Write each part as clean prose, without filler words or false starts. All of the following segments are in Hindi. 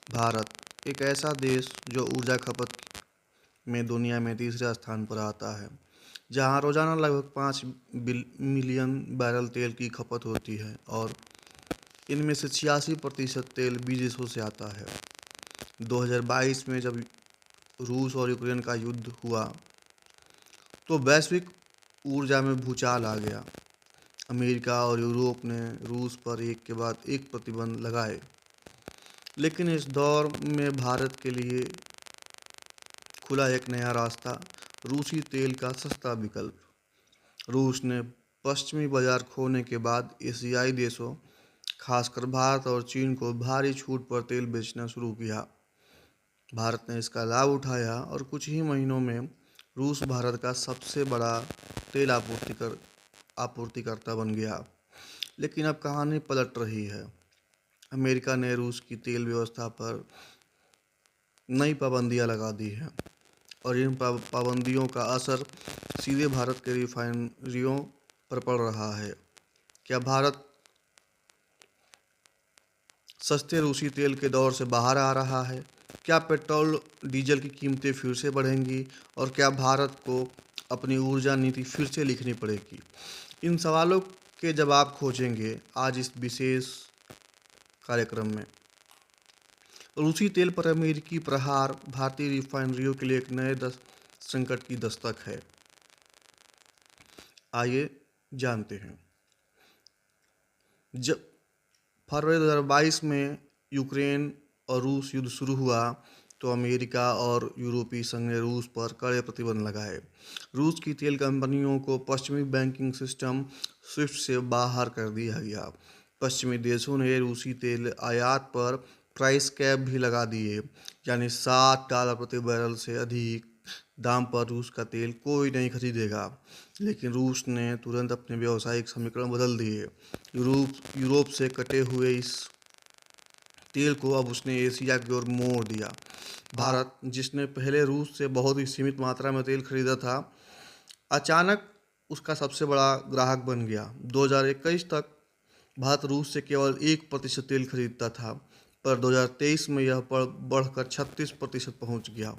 भारत एक ऐसा देश जो ऊर्जा खपत में दुनिया में तीसरे स्थान पर आता है, जहां रोजाना लगभग 5 मिलियन बैरल तेल की खपत होती है और इनमें से 86% तेल विदेशों से आता है। 2022 में जब रूस और यूक्रेन का युद्ध हुआ तो वैश्विक ऊर्जा में भूचाल आ गया। अमेरिका और यूरोप ने रूस पर एक के बाद एक प्रतिबंध लगाए, लेकिन इस दौर में भारत के लिए खुला एक नया रास्ता, रूसी तेल का सस्ता विकल्प। रूस ने पश्चिमी बाजार खोने के बाद एशियाई देशों, खासकर भारत और चीन को भारी छूट पर तेल बेचना शुरू किया। भारत ने इसका लाभ उठाया और कुछ ही महीनों में रूस भारत का सबसे बड़ा तेल आपूर्तिकर्ता बन गया। लेकिन अब कहानी पलट रही है। अमेरिका ने रूस की तेल व्यवस्था पर नई पाबंदियां लगा दी हैं और इन पाबंदियों का असर सीधे भारत के रिफाइनरियों पर पड़ रहा है। क्या भारत सस्ते रूसी तेल के दौर से बाहर आ रहा है? क्या पेट्रोल डीजल की कीमतें फिर से बढ़ेंगी और क्या भारत को अपनी ऊर्जा नीति फिर से लिखनी पड़ेगी? इन सवालों के जवाब खोजेंगे आज इस विशेष कार्यक्रम में। रूसी तेल पर अमेरिकी प्रहार भारतीय रिफाइनरियों के लिए एक नए संकट की दस्तक है। आइए जानते हैं। जब फरवरी 2022 में यूक्रेन और रूस युद्ध शुरू हुआ तो अमेरिका और यूरोपीय संघ ने रूस पर कड़े प्रतिबंध लगाए। रूस की तेल कंपनियों को पश्चिमी बैंकिंग सिस्टम स्विफ्ट से बाहर कर दिया गया। पश्चिमी देशों ने रूसी तेल आयात पर प्राइस कैप भी लगा दिए, यानी $60 प्रति बैरल से अधिक दाम पर रूस का तेल कोई नहीं खरीदेगा। लेकिन रूस ने तुरंत अपने व्यावसायिक समीकरण बदल दिए। यूरोप से कटे हुए इस तेल को अब उसने एशिया की ओर मोड़ दिया। भारत, जिसने पहले रूस से बहुत ही सीमित मात्रा में तेल खरीदा था, अचानक उसका सबसे बड़ा ग्राहक बन गया। 2021 तक भारत रूस से केवल 1% तेल खरीदता था, पर 2023 में यह बढ़कर 36% पहुंच गया।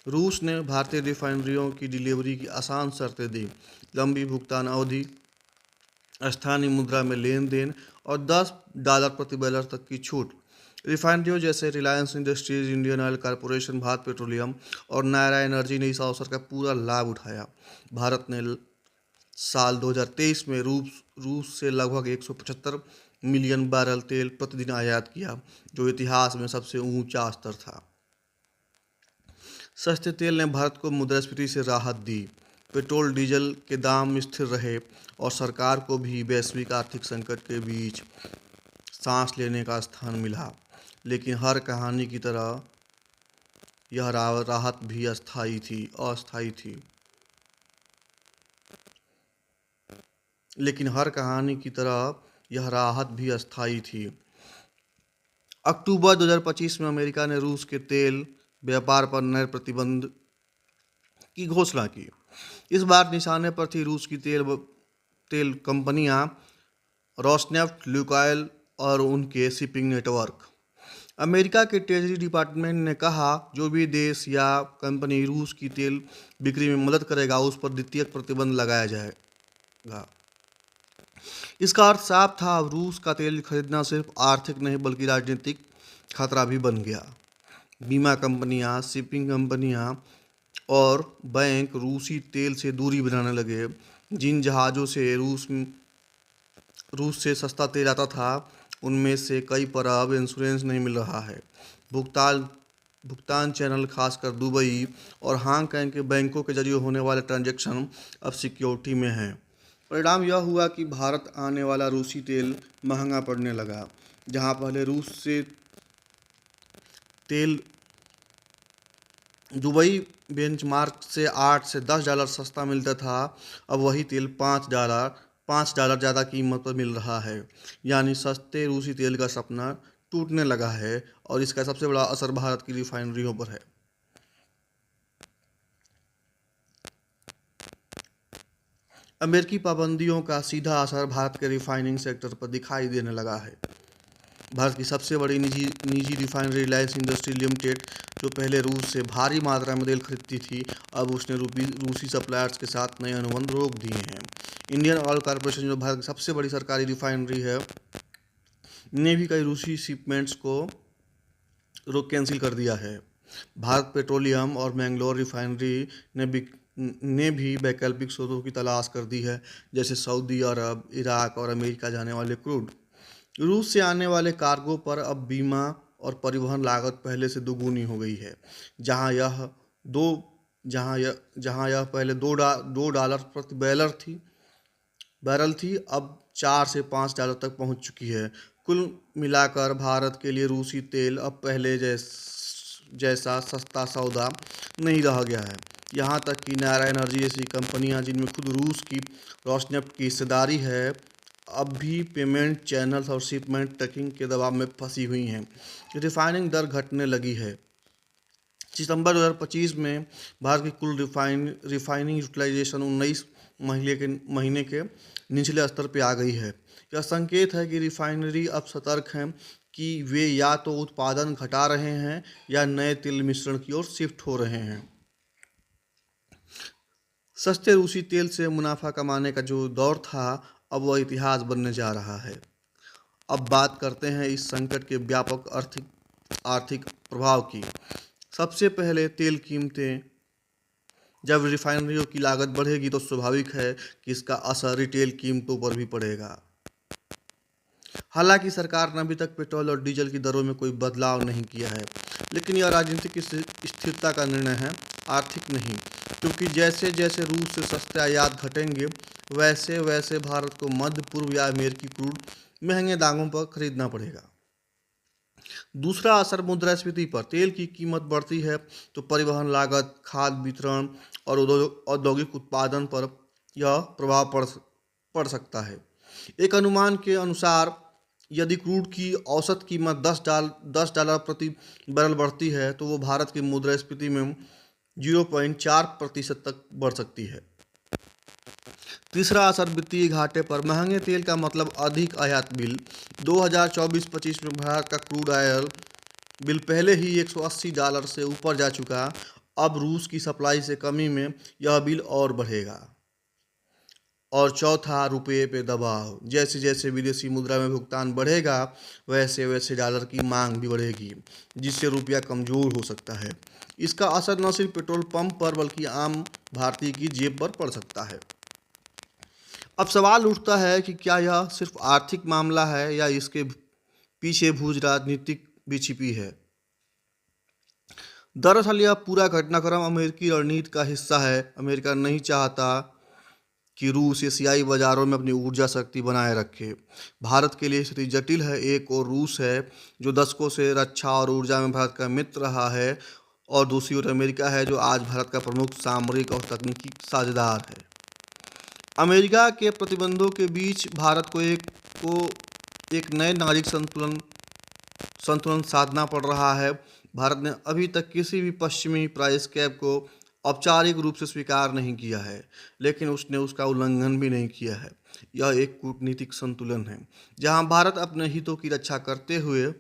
रूस ने भारतीय रिफाइनरियों की डिलीवरी की आसान शर्तें दी, लंबी भुगतान अवधि, स्थानीय मुद्रा में लेन देन और $10 प्रति बैरल तक की छूट। रिफाइनरियों जैसे Reliance industries, Indian oil corporation, Bharat petroleum और नायरा एनर्जी ने इस अवसर का पूरा लाभ उठाया। भारत ने साल 2023 में रूस से लगभग 175 मिलियन बैरल तेल प्रतिदिन आयात किया, जो इतिहास में सबसे ऊंचा स्तर था। सस्ते तेल ने भारत को मुद्रास्फीति से राहत दी, पेट्रोल डीजल के दाम स्थिर रहे और सरकार को भी वैश्विक आर्थिक संकट के बीच सांस लेने का स्थान मिला। लेकिन हर कहानी की तरह यह राहत भी अस्थायी थी। लेकिन हर कहानी की तरह यह राहत भी अस्थायी थी। अक्टूबर 2025 में अमेरिका ने रूस के तेल व्यापार पर नए प्रतिबंध की घोषणा की। इस बार निशाने पर थी रूस की तेल कंपनियां रोसनेफ्ट, लुकायल और उनके शिपिंग नेटवर्क। अमेरिका के ट्रेजरी डिपार्टमेंट ने कहा, जो भी देश या कंपनी रूस की तेल बिक्री में मदद करेगा उस पर द्वितीयक प्रतिबंध लगाया जाएगा। इसका अर्थ साफ था, अब रूस का तेल खरीदना सिर्फ आर्थिक नहीं बल्कि राजनीतिक खतरा भी बन गया। बीमा कंपनियां, शिपिंग कंपनियां और बैंक रूसी तेल से दूरी बनाने लगे। जिन जहाज़ों से रूस से सस्ता तेल आता था, उनमें से कई पर अब इंश्योरेंस नहीं मिल रहा है। भुगतान चैनल, खासकर दुबई और हांगकांग के बैंकों के जरिए होने वाले ट्रांजैक्शन अब सिक्योरिटी में हैं। परिणाम यह हुआ कि भारत आने वाला रूसी तेल महंगा पड़ने लगा। जहां पहले रूस से तेल दुबई बेंचमार्क से $8 से $10 सस्ता मिलता था, अब वही तेल $5 ज़्यादा कीमत पर मिल रहा है। यानी सस्ते रूसी तेल का सपना टूटने लगा है और इसका सबसे बड़ा असर भारत की रिफाइनरियों पर है। अमेरिकी पाबंदियों का सीधा असर भारत के रिफाइनिंग सेक्टर पर दिखाई देने लगा है। भारत की सबसे बड़ी निजी निजी रिफाइनरी रिलायंस इंडस्ट्री लिमिटेड, जो पहले रूस से भारी मात्रा में तेल खरीदती थी, अब उसने रूसी सप्लायर्स के साथ नए अनुबंध रोक दिए हैं। इंडियन ऑयल कॉरपोरेशन, जो भारत की सबसे बड़ी सरकारी रिफाइनरी है, ने भी कई रूसी शिपमेंट्स को रोक कैंसिल कर दिया है। भारत पेट्रोलियम और मैंगलोर रिफाइनरी ने भी वैकल्पिक स्रोतों की तलाश कर दी है, जैसे सऊदी अरब, इराक और अमेरिका जाने वाले क्रूड। रूस से आने वाले कार्गो पर अब बीमा और परिवहन लागत पहले से दोगुनी हो गई है। जहां यह दो जहां यह पहले $2 प्रति बैरल थी, अब $4 से $5 तक पहुंच चुकी है। कुल मिलाकर भारत के लिए रूसी तेल अब पहले जैसा सस्ता सौदा नहीं रह गया है। यहाँ तक कि नायरा एनर्जी जैसी कंपनियां, जिनमें खुद रूस की रोसनेफ्ट की हिस्सेदारी है, अब भी पेमेंट चैनल्स और शिपमेंट ट्रैकिंग के दबाव में फंसी हुई हैं। रिफाइनिंग दर घटने लगी है। सितंबर 2025 में भारत की कुल रिफाइनिंग यूटिलाइजेशन 19 महीने के निचले स्तर पर आ गई है। यह संकेत है कि रिफाइनरी अब सतर्क हैं कि वे या तो उत्पादन घटा रहे हैं या नए तेल मिश्रण की ओर शिफ्ट हो रहे हैं। सस्ते रूसी तेल से मुनाफा कमाने का जो दौर था, अब वह इतिहास बनने जा रहा है। अब बात करते हैं इस संकट के व्यापक आर्थिक प्रभाव की। सबसे पहले तेल कीमतें। जब रिफाइनरियों की लागत बढ़ेगी तो स्वाभाविक है कि इसका असर रिटेल कीमतों पर भी पड़ेगा। हालांकि सरकार ने अभी तक पेट्रोल और डीजल की दरों में कोई बदलाव नहीं किया है, लेकिन यह राजनीतिक स्थिरता का निर्णय है, आर्थिक नहीं। क्योंकि जैसे जैसे रूस से सस्ते आयात घटेंगे, वैसे वैसे भारत को मध्य पूर्व या अमेरिकी क्रूड महंगे दामों पर खरीदना पड़ेगा। दूसरा असर मुद्रास्फीति पर। तेल की कीमत बढ़ती है तो परिवहन लागत, खाद्य वितरण और औद्योगिक उत्पादन पर यह प्रभाव पड़ सकता है। एक अनुमान के अनुसार यदि क्रूड की औसत कीमत $10 प्रति बैरल बढ़ती है तो वो भारत की मुद्रास्फीति में 0.4% तक बढ़ सकती है। तीसरा असर वित्तीय घाटे पर। महंगे तेल का मतलब अधिक आयात बिल। 2024-25 में भारत का क्रूड ऑयल बिल पहले ही $180 से ऊपर जा चुका। अब रूस की सप्लाई से कमी में यह बिल और बढ़ेगा। और चौथा, रुपये पे दबाव। जैसे जैसे विदेशी मुद्रा में भुगतान बढ़ेगा, वैसे वैसे डॉलर की मांग भी बढ़ेगी, जिससे रुपया कमज़ोर हो सकता है। इसका असर न सिर्फ पेट्रोल पंप पर बल्कि आम भारतीय की जेब पर पड़ सकता है। अब सवाल उठता है कि क्या यह सिर्फ आर्थिक मामला है या इसके पीछे भूज राजनीतिक भी छिपी है। दरअसल यह पूरा घटनाक्रम अमेरिकी रणनीति का हिस्सा है। अमेरिका नहीं चाहता कि रूस एशियाई बाजारों में अपनी ऊर्जा शक्ति बनाए रखे। भारत के लिए स्थिति जटिल है। एक और रूस है जो दशकों से रक्षा और ऊर्जा में भारत का मित्र रहा है, और दूसरी ओर अमेरिका है जो आज भारत का प्रमुख सामरिक और तकनीकी साझेदार है। अमेरिका के प्रतिबंधों के बीच भारत को एक नए नागरिक संतुलन साधना पड़ रहा है। भारत ने अभी तक किसी भी पश्चिमी प्राइस कैप को औपचारिक रूप से स्वीकार नहीं किया है, लेकिन उसने उसका उल्लंघन भी नहीं किया है। यह एक कूटनीतिक संतुलन है जहां भारत अपने हितों की रक्षा करते हुए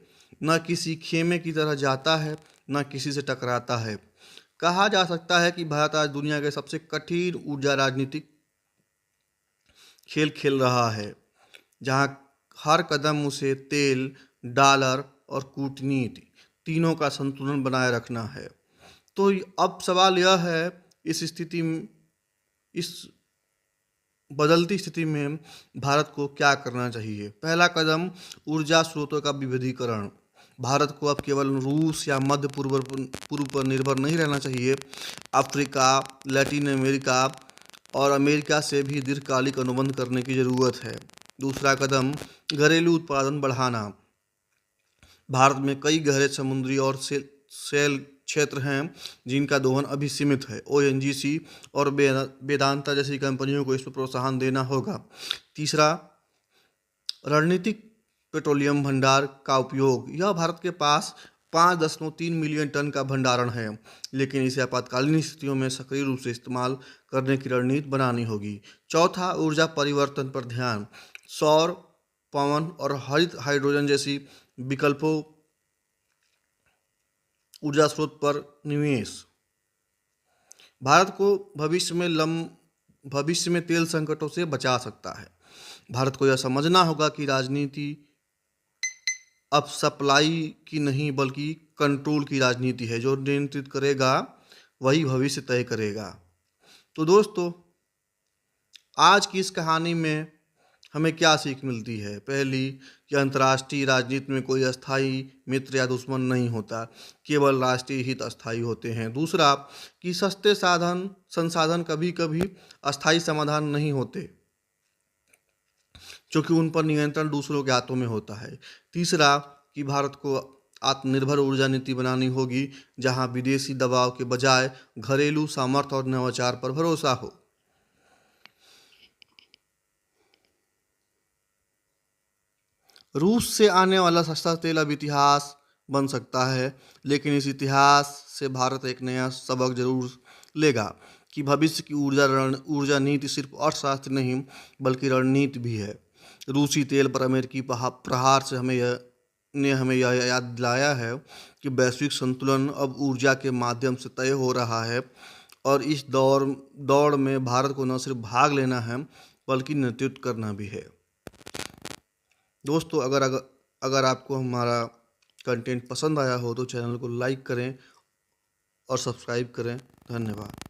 न किसी खेमे की तरह जाता है, न किसी से टकराता है। कहा जा सकता है कि भारत आज दुनिया के सबसे कठिन ऊर्जा राजनीतिक खेल खेल रहा है, जहां हर कदम उसे तेल, डॉलर और कूटनीति तीनों का संतुलन बनाए रखना है। तो अब सवाल यह है, इस बदलती स्थिति में भारत को क्या करना चाहिए। पहला कदम, ऊर्जा स्रोतों का विविधीकरण। भारत को अब केवल रूस या मध्य पूर्व पर निर्भर नहीं रहना चाहिए। अफ्रीका, लैटिन अमेरिका और अमेरिका से भी दीर्घकालिक अनुबंध करने की ज़रूरत है। दूसरा कदम, घरेलू उत्पादन बढ़ाना। भारत में कई गहरे समुद्री और सेल क्षेत्र हैं जिनका दोहन अभी सीमित है। ओएनजीसी और वेदांता जैसी कंपनियों को इस पर प्रोत्साहन देना होगा। तीसरा, रणनीतिक पेट्रोलियम भंडार का उपयोग। यह भारत के पास 5.3 मिलियन टन का भंडारण है, लेकिन इसे आपातकालीन स्थितियों में सक्रिय रूप से इस्तेमाल करने की रणनीति बनानी होगी। चौथा, ऊर्जा परिवर्तन पर ध्यान। सौर, पवन और हरित हाइड्रोजन जैसी विकल्पों, ऊर्जा स्रोत पर निवेश। भारत को भविष्य में तेल संकटों से बचा सकता है। भारत को यह समझना होगा कि राजनीति अब सप्लाई की नहीं बल्कि कंट्रोल की राजनीति है। जो नियंत्रित करेगा वही भविष्य तय करेगा। तो दोस्तों, आज की इस कहानी में हमें क्या सीख मिलती है? पहली, कि अंतर्राष्ट्रीय राजनीति में कोई अस्थाई मित्र या दुश्मन नहीं होता, केवल राष्ट्रीय हित अस्थाई होते हैं। दूसरा, कि सस्ते संसाधन कभी कभी अस्थाई समाधान नहीं होते, क्योंकि उन पर नियंत्रण दूसरों के हाथों में होता है। तीसरा, कि भारत को आत्मनिर्भर ऊर्जा नीति बनानी होगी, जहां विदेशी दबाव के बजाय घरेलू सामर्थ्य और नवाचार पर भरोसा हो। रूस से आने वाला सस्ता तेल अब इतिहास बन सकता है, लेकिन इस इतिहास से भारत एक नया सबक जरूर लेगा कि भविष्य की ऊर्जा नीति सिर्फ अर्थशास्त्र नहीं बल्कि रणनीति भी है। रूसी तेल पर अमेरिकी प्रहार से हमें यह याद दिलाया है कि वैश्विक संतुलन अब ऊर्जा के माध्यम से तय हो रहा है, और इस दौड़ में भारत को न सिर्फ भाग लेना है बल्कि नेतृत्व करना भी है। दोस्तों, अगर आपको हमारा कंटेंट पसंद आया हो तो चैनल को लाइक करें और सब्सक्राइब करें। धन्यवाद।